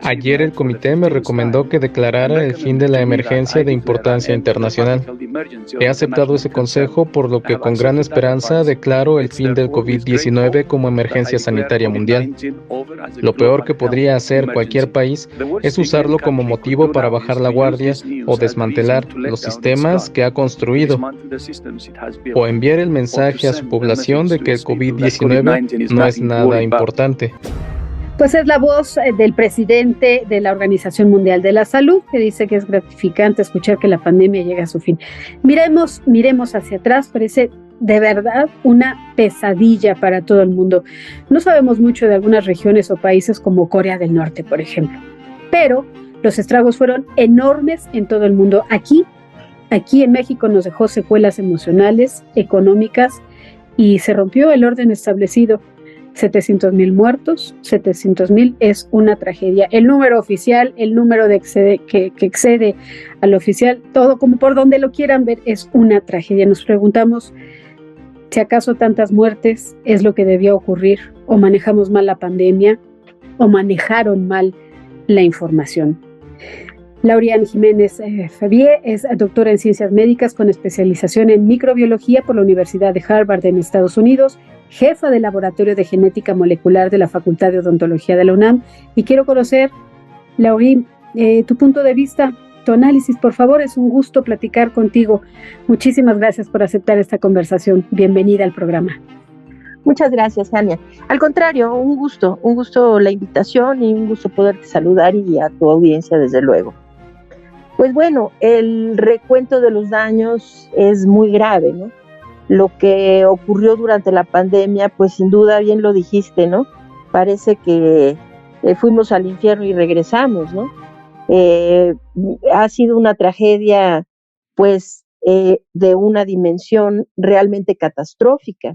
Ayer el comité me recomendó que declarara el fin de la emergencia de importancia internacional. He aceptado ese consejo, por lo que con gran esperanza declaro el fin del COVID-19 como emergencia sanitaria mundial. Lo peor que podría hacer cualquier país es usarlo como motivo para bajar la guardia o desmantelar los sistemas que ha construido, o enviar el mensaje a su población de que el COVID-19 no es nada importante. Pues es la voz del presidente de la Organización Mundial de la Salud, que dice que es gratificante escuchar que la pandemia llega a su fin. Miremos hacia atrás, parece de verdad una pesadilla para todo el mundo. No sabemos mucho de algunas regiones o países como Corea del Norte, por ejemplo, pero los estragos fueron enormes en todo el mundo. Aquí en México nos dejó secuelas emocionales, económicas, y se rompió el orden establecido. 700,000 muertos, 700,000 es una tragedia. El número oficial, el número que excede al oficial, todo como por donde lo quieran ver, es una tragedia. Nos preguntamos si acaso tantas muertes es lo que debía ocurrir, o manejamos mal la pandemia, o manejaron mal la información. Lauriane Jiménez Fabié es doctora en Ciencias Médicas con especialización en microbiología por la Universidad de Harvard en Estados Unidos, jefa del Laboratorio de Genética Molecular de la Facultad de Odontología de la UNAM. Y quiero conocer, Lauriane, tu punto de vista, tu análisis, por favor. Es un gusto platicar contigo. Muchísimas gracias por aceptar esta conversación. Bienvenida al programa. Muchas gracias, Tania. Al contrario, un gusto la invitación y un gusto poderte saludar, y a tu audiencia, desde luego. Pues bueno, el recuento de los daños es muy grave, ¿no? Lo que ocurrió durante la pandemia, pues sin duda, bien lo dijiste, ¿no? Parece que fuimos al infierno y regresamos, ¿no? Ha sido una tragedia, pues, de una dimensión realmente catastrófica.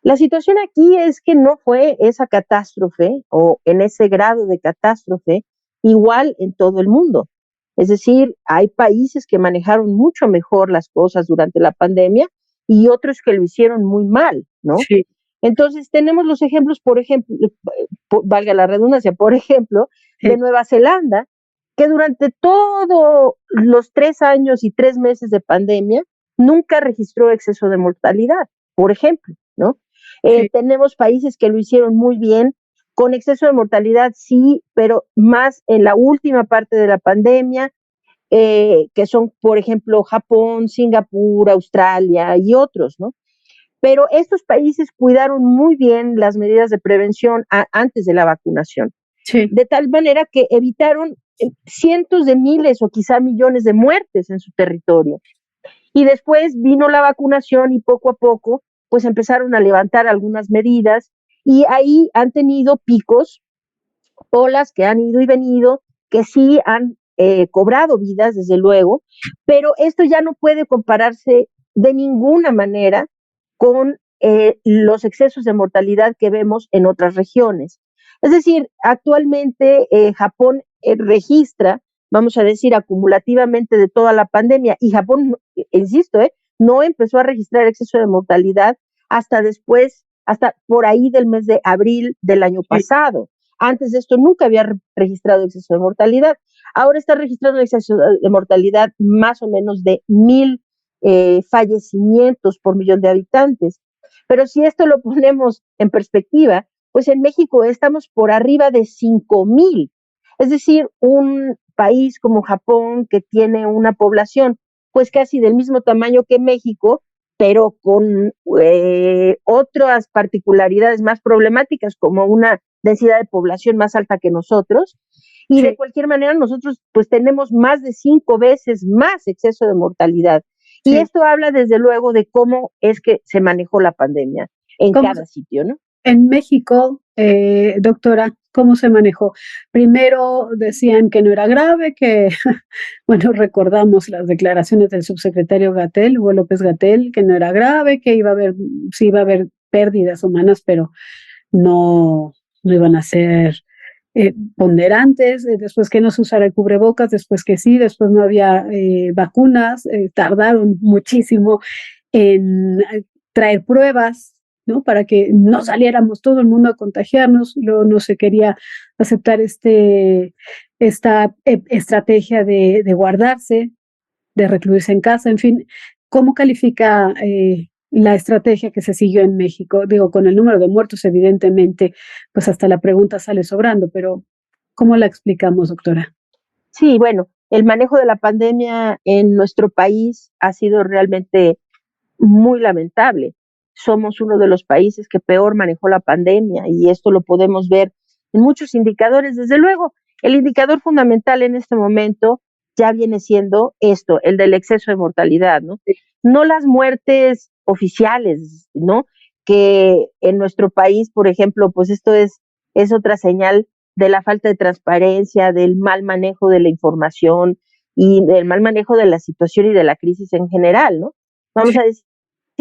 La situación aquí es que no fue esa catástrofe, o en ese grado de catástrofe, igual en todo el mundo. Es decir, hay países que manejaron mucho mejor las cosas durante la pandemia y otros que lo hicieron muy mal, ¿no? Sí. Entonces tenemos los ejemplos, por ejemplo, valga la redundancia, por ejemplo, de Nueva Zelanda, que durante todos los 3 años y 3 meses de pandemia nunca registró exceso de mortalidad, por ejemplo, ¿no? Tenemos países que lo hicieron muy bien, con exceso de mortalidad sí, pero más en la última parte de la pandemia, que son, por ejemplo, Japón, Singapur, Australia y otros, ¿no? Pero estos países cuidaron muy bien las medidas de prevención antes de la vacunación, de tal manera que evitaron cientos de miles o quizá millones de muertes en su territorio. Y después vino la vacunación y poco a poco pues empezaron a levantar algunas medidas, y ahí han tenido picos, olas que han ido y venido, que sí han cobrado vidas, desde luego, pero esto ya no puede compararse de ninguna manera con los excesos de mortalidad que vemos en otras regiones. Es decir, actualmente Japón registra, vamos a decir, acumulativamente de toda la pandemia, y Japón, insisto, no empezó a registrar exceso de mortalidad hasta después, hasta por ahí del mes de abril del año pasado. Antes de esto nunca había registrado exceso de mortalidad. Ahora está registrando exceso de mortalidad más o menos de 1,000 fallecimientos por millón de habitantes. Pero si esto lo ponemos en perspectiva, pues en México estamos por arriba de 5,000. Es decir, un país como Japón, que tiene una población pues casi del mismo tamaño que México, pero con otras particularidades más problemáticas, como una densidad de población más alta que nosotros, y de cualquier manera nosotros pues tenemos más de 5 veces más exceso de mortalidad. Y esto habla desde luego de cómo es que se manejó la pandemia en cada sitio, ¿no? En México, doctora, ¿cómo se manejó? Primero decían que no era grave, que, bueno, recordamos las declaraciones del subsecretario Gatell, Hugo López-Gatell, que no era grave, que sí iba a haber pérdidas humanas, pero no iban a ser ponderantes. Después que no se usara el cubrebocas, después que sí, después no había vacunas, tardaron muchísimo en traer pruebas, ¿no? Para que no saliéramos todo el mundo a contagiarnos, luego no se quería aceptar esta estrategia de guardarse, de recluirse en casa, en fin. ¿Cómo califica la estrategia que se siguió en México? Digo, con el número de muertos, evidentemente, pues hasta la pregunta sale sobrando, pero ¿cómo la explicamos, doctora? Sí, bueno, el manejo de la pandemia en nuestro país ha sido realmente muy lamentable. Somos uno de los países que peor manejó la pandemia y esto lo podemos ver en muchos indicadores. Desde luego, el indicador fundamental en este momento ya viene siendo esto, el del exceso de mortalidad, ¿no? No las muertes oficiales, ¿no? Que en nuestro país, por ejemplo, pues esto es otra señal de la falta de transparencia, del mal manejo de la información y del mal manejo de la situación y de la crisis en general, ¿no? Vamos a decir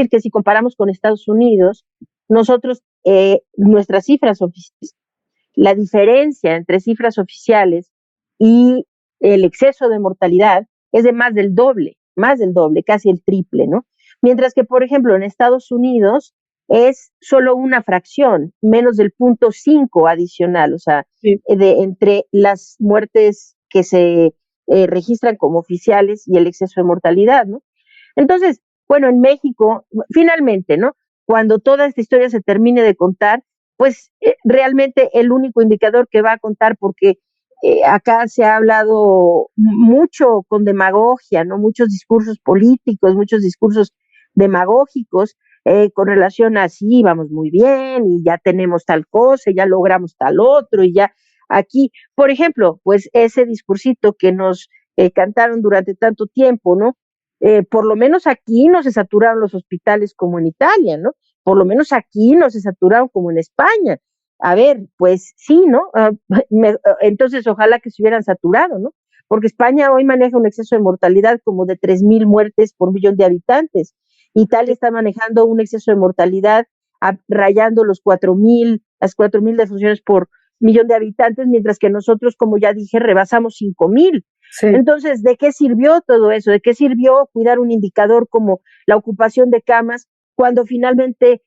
que si comparamos con Estados Unidos, nosotros, nuestras cifras oficiales, la diferencia entre cifras oficiales y el exceso de mortalidad es de más del doble, casi el triple, ¿no? Mientras que, por ejemplo, en Estados Unidos es solo una fracción, menos del 0.5 adicional, o sea, Sí. Entre las muertes que se registran como oficiales y el exceso de mortalidad, ¿no? Entonces, bueno, en México, finalmente, ¿no? Cuando toda esta historia se termine de contar, pues realmente el único indicador que va a contar, porque acá se ha hablado mucho con demagogia, ¿no? Muchos discursos políticos, muchos discursos demagógicos con relación a sí, vamos muy bien y ya tenemos tal cosa, y ya logramos tal otro y ya aquí, por ejemplo, pues ese discursito que nos cantaron durante tanto tiempo, ¿no? Por lo menos aquí no se saturaron los hospitales como en Italia, ¿no? Por lo menos aquí no se saturaron como en España. A ver, pues sí, ¿no? Entonces ojalá que se hubieran saturado, ¿no? Porque España hoy maneja un exceso de mortalidad como de 3,000 muertes por millón de habitantes. Italia está manejando un exceso de mortalidad rayando las 4,000 defunciones por millón de habitantes, mientras que nosotros, como ya dije, rebasamos 5,000. Sí. Entonces, ¿de qué sirvió todo eso? ¿De qué sirvió cuidar un indicador como la ocupación de camas cuando finalmente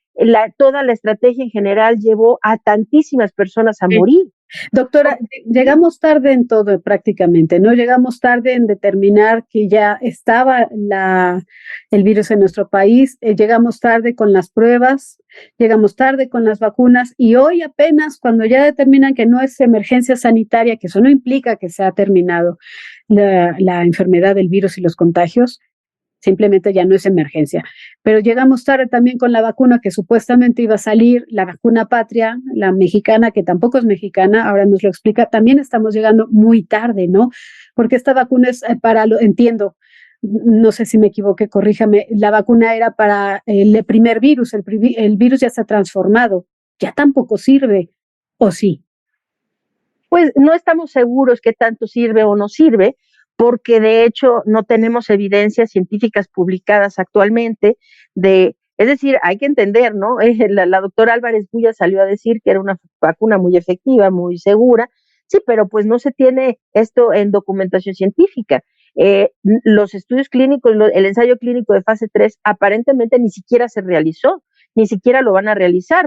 toda la estrategia en general llevó a tantísimas personas a morir? Doctora, llegamos tarde en todo prácticamente, ¿no? Llegamos tarde en determinar que ya estaba el virus en nuestro país, llegamos tarde con las pruebas, llegamos tarde con las vacunas y hoy apenas cuando ya determinan que no es emergencia sanitaria, que eso no implica que se ha terminado la enfermedad del virus y los contagios, simplemente ya no es emergencia. Pero llegamos tarde también con la vacuna que supuestamente iba a salir, la vacuna patria, la mexicana, que tampoco es mexicana, ahora nos lo explica, también estamos llegando muy tarde, ¿no? Porque esta vacuna es entiendo, no sé si me equivoqué, corríjame, la vacuna era para el primer virus, el virus ya se ha transformado, ya tampoco sirve, ¿o sí? Pues no estamos seguros qué tanto sirve o no sirve, porque de hecho no tenemos evidencias científicas publicadas actualmente es decir, hay que entender, ¿no? La doctora Álvarez Bulla salió a decir que era una vacuna muy efectiva, muy segura, sí, pero pues no se tiene esto en documentación científica. Los estudios clínicos, el ensayo clínico de fase 3 aparentemente ni siquiera se realizó, ni siquiera lo van a realizar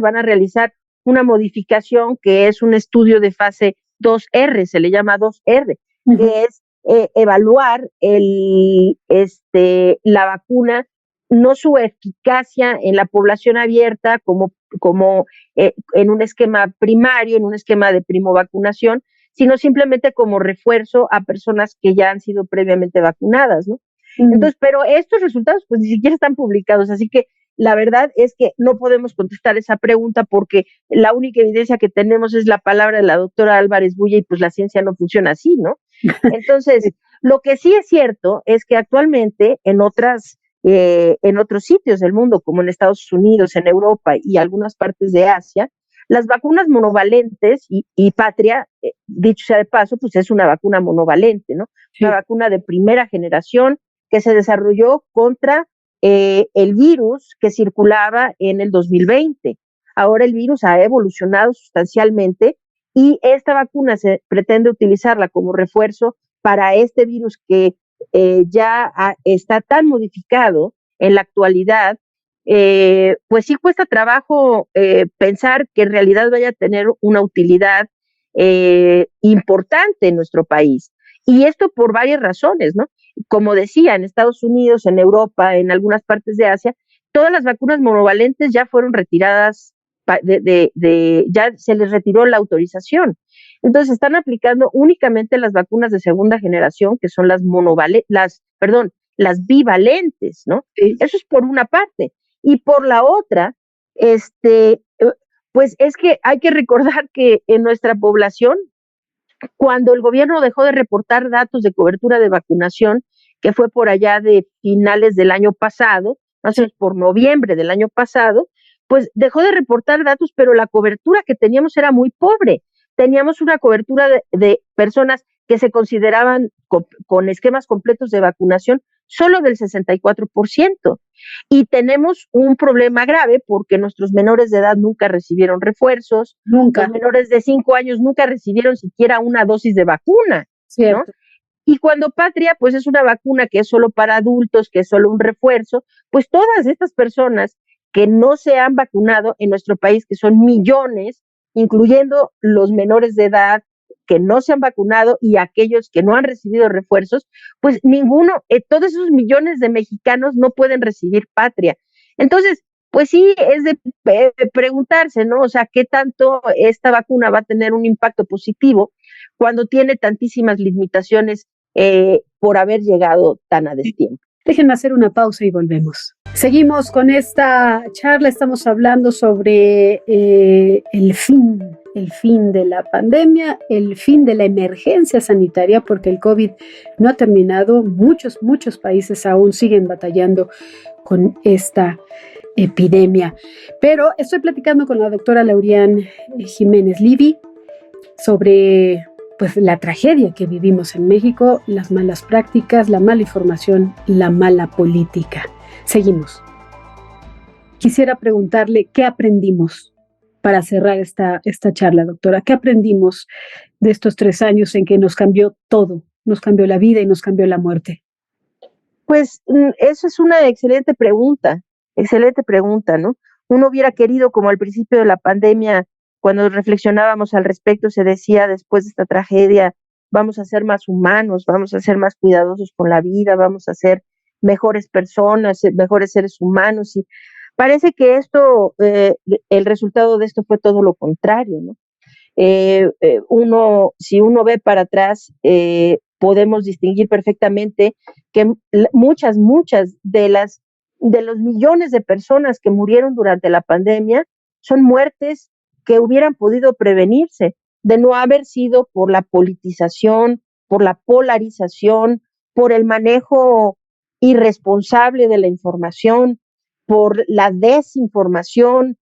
una modificación que es un estudio de fase 2R, se le llama 2R, que es evaluar la vacuna, no su eficacia en la población abierta como en un esquema primario, en un esquema de primovacunación, sino simplemente como refuerzo a personas que ya han sido previamente vacunadas, ¿no? Entonces, pero estos resultados pues ni siquiera están publicados, así que la verdad es que no podemos contestar esa pregunta porque la única evidencia que tenemos es la palabra de la doctora Álvarez Bulla y pues la ciencia no funciona así, ¿no? Entonces, lo que sí es cierto es que actualmente en otros sitios del mundo, como en Estados Unidos, en Europa y algunas partes de Asia, las vacunas monovalentes y Patria, dicho sea de paso, pues es una vacuna monovalente, ¿no? Sí. Una vacuna de primera generación que se desarrolló contra el virus que circulaba en el 2020. Ahora el virus ha evolucionado sustancialmente y esta vacuna se pretende utilizarla como refuerzo para este virus que está tan modificado en la actualidad pues sí cuesta trabajo pensar que en realidad vaya a tener una utilidad importante en nuestro país. Y esto por varias razones, ¿no? Como decía, en Estados Unidos, en Europa, en algunas partes de Asia, todas las vacunas monovalentes ya fueron retiradas, ya se les retiró la autorización. Entonces están aplicando únicamente las vacunas de segunda generación, que son las las bivalentes, ¿no? Sí. Eso es por una parte. Y por la otra, pues es que hay que recordar que en nuestra población, cuando el gobierno dejó de reportar datos de cobertura de vacunación, que fue por allá de finales del año pasado, más o menos por noviembre del año pasado, pues dejó de reportar datos, pero la cobertura que teníamos era muy pobre. Teníamos una cobertura de personas que se consideraban con esquemas completos de vacunación solo del 64%. Y tenemos un problema grave porque nuestros menores de edad nunca recibieron refuerzos, los menores de 5 años nunca recibieron siquiera una dosis de vacuna, ¿no? Y cuando Patria, pues es una vacuna que es solo para adultos, que es solo un refuerzo, pues todas estas personas que no se han vacunado en nuestro país, que son millones, incluyendo los menores de edad que no se han vacunado y aquellos que no han recibido refuerzos, pues todos esos millones de mexicanos no pueden recibir Patria. Entonces, pues sí, es de preguntarse, ¿no? O sea, ¿qué tanto esta vacuna va a tener un impacto positivo cuando tiene tantísimas limitaciones por haber llegado tan a destiempo? Déjenme hacer una pausa y volvemos. Seguimos con esta charla, estamos hablando sobre el fin de la pandemia, el fin de la emergencia sanitaria, porque el COVID no ha terminado, muchos países aún siguen batallando con esta epidemia. Pero estoy platicando con la doctora Laurian Jiménez Livy sobre pues la tragedia que vivimos en México, las malas prácticas, la mala información, la mala política. Seguimos. Quisiera preguntarle qué aprendimos para cerrar esta charla, doctora. ¿Qué aprendimos de estos 3 años en que nos cambió todo? Nos cambió la vida y nos cambió la muerte. Pues eso es una excelente pregunta, ¿no? Uno hubiera querido, como al principio de la pandemia, cuando reflexionábamos al respecto, se decía, después de esta tragedia, vamos a ser más humanos, vamos a ser más cuidadosos con la vida, vamos a ser mejores personas, mejores seres humanos, y parece que el resultado de esto fue todo lo contrario, ¿no? Si uno ve para atrás, podemos distinguir perfectamente que muchas de los millones de personas que murieron durante la pandemia son muertes que hubieran podido prevenirse, de no haber sido por la politización, por la polarización, por el manejo irresponsable de la información, por la desinformación,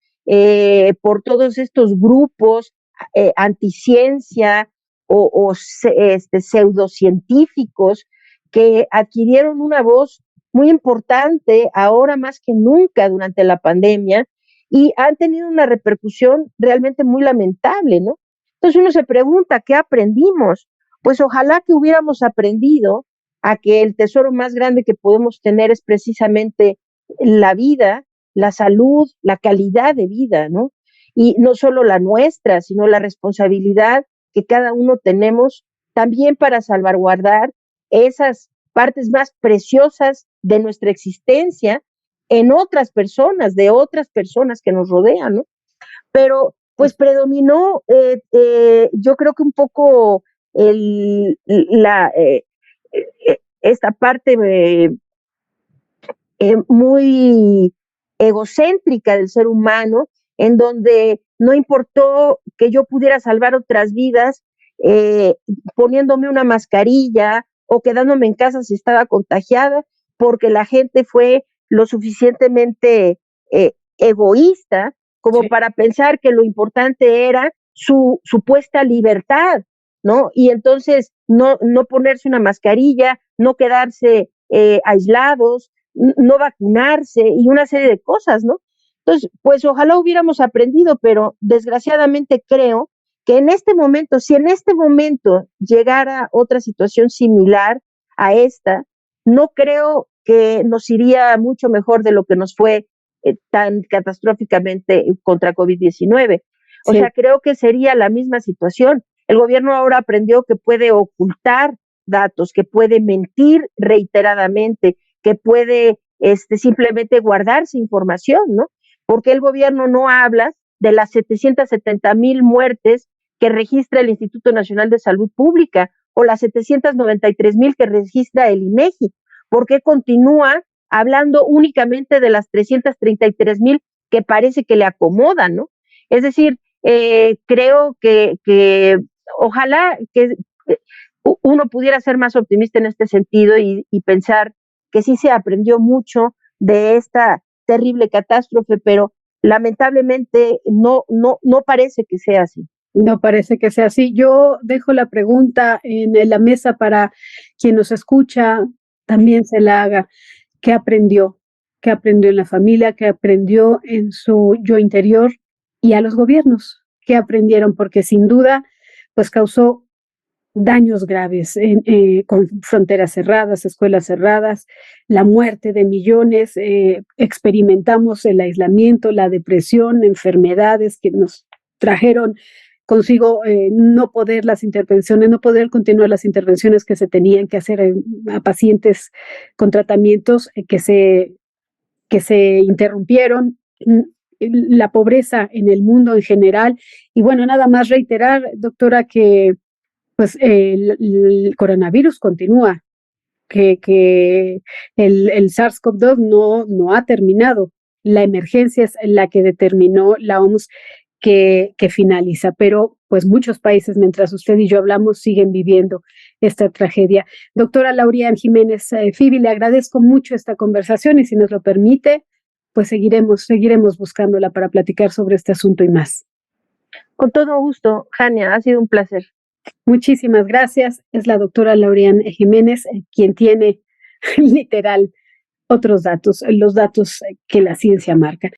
por todos estos grupos anticiencia o pseudocientíficos que adquirieron una voz muy importante ahora más que nunca durante la pandemia y han tenido una repercusión realmente muy lamentable, ¿no? Entonces uno se pregunta, ¿qué aprendimos? Pues ojalá que hubiéramos aprendido a que el tesoro más grande que podemos tener es precisamente la vida, la salud, la calidad de vida, ¿no? Y no solo la nuestra, sino la responsabilidad que cada uno tenemos también para salvaguardar esas partes más preciosas de nuestra existencia en otras personas, de otras personas que nos rodean, ¿no? Pero pues predominó, yo creo que un poco esta parte muy egocéntrica del ser humano, en donde no importó que yo pudiera salvar otras vidas poniéndome una mascarilla o quedándome en casa si estaba contagiada, porque la gente fue lo suficientemente egoísta como para pensar que lo importante era su supuesta libertad, ¿no? Y entonces no ponerse una mascarilla, no quedarse aislados, no vacunarse y una serie de cosas, ¿no? Entonces, pues ojalá hubiéramos aprendido, pero desgraciadamente creo que si en este momento llegara otra situación similar a esta, no creo que nos iría mucho mejor de lo que nos fue tan catastróficamente contra COVID-19. O sea, creo que sería la misma situación. El gobierno ahora aprendió que puede ocultar datos, que puede mentir reiteradamente, que puede simplemente guardarse información, ¿no? Porque el gobierno no habla de las 770,000 muertes que registra el Instituto Nacional de Salud Pública o las 793,000 que registra el INEGI? ¿Por qué continúa hablando únicamente de las 333,000 que parece que le acomodan, ¿no? Es decir, creo que ojalá que uno pudiera ser más optimista en este sentido y pensar que sí se aprendió mucho de esta terrible catástrofe, pero lamentablemente no parece que sea así. No parece que sea así. Yo dejo la pregunta en la mesa para quien nos escucha, también se la haga. ¿Qué aprendió? ¿Qué aprendió en la familia? ¿Qué aprendió en su yo interior? Y a los gobiernos, ¿qué aprendieron? Porque sin duda, pues causó daños graves con fronteras cerradas, escuelas cerradas, la muerte de millones, experimentamos el aislamiento, la depresión, enfermedades que nos trajeron consigo no poder continuar las intervenciones que se tenían que hacer a pacientes con tratamientos que se interrumpieron, la pobreza en el mundo en general. Y bueno, nada más reiterar, doctora, que pues el coronavirus continúa, que el SARS-CoV-2 no ha terminado. La emergencia es la que determinó la OMS que finaliza, pero pues muchos países, mientras usted y yo hablamos, siguen viviendo esta tragedia. Doctora Laurian Jiménez Fibi, le agradezco mucho esta conversación y si nos lo permite, pues seguiremos buscándola para platicar sobre este asunto y más. Con todo gusto, Jania, ha sido un placer. Muchísimas gracias. Es la doctora Laurian Jiménez quien tiene literal otros datos, los datos que la ciencia marca.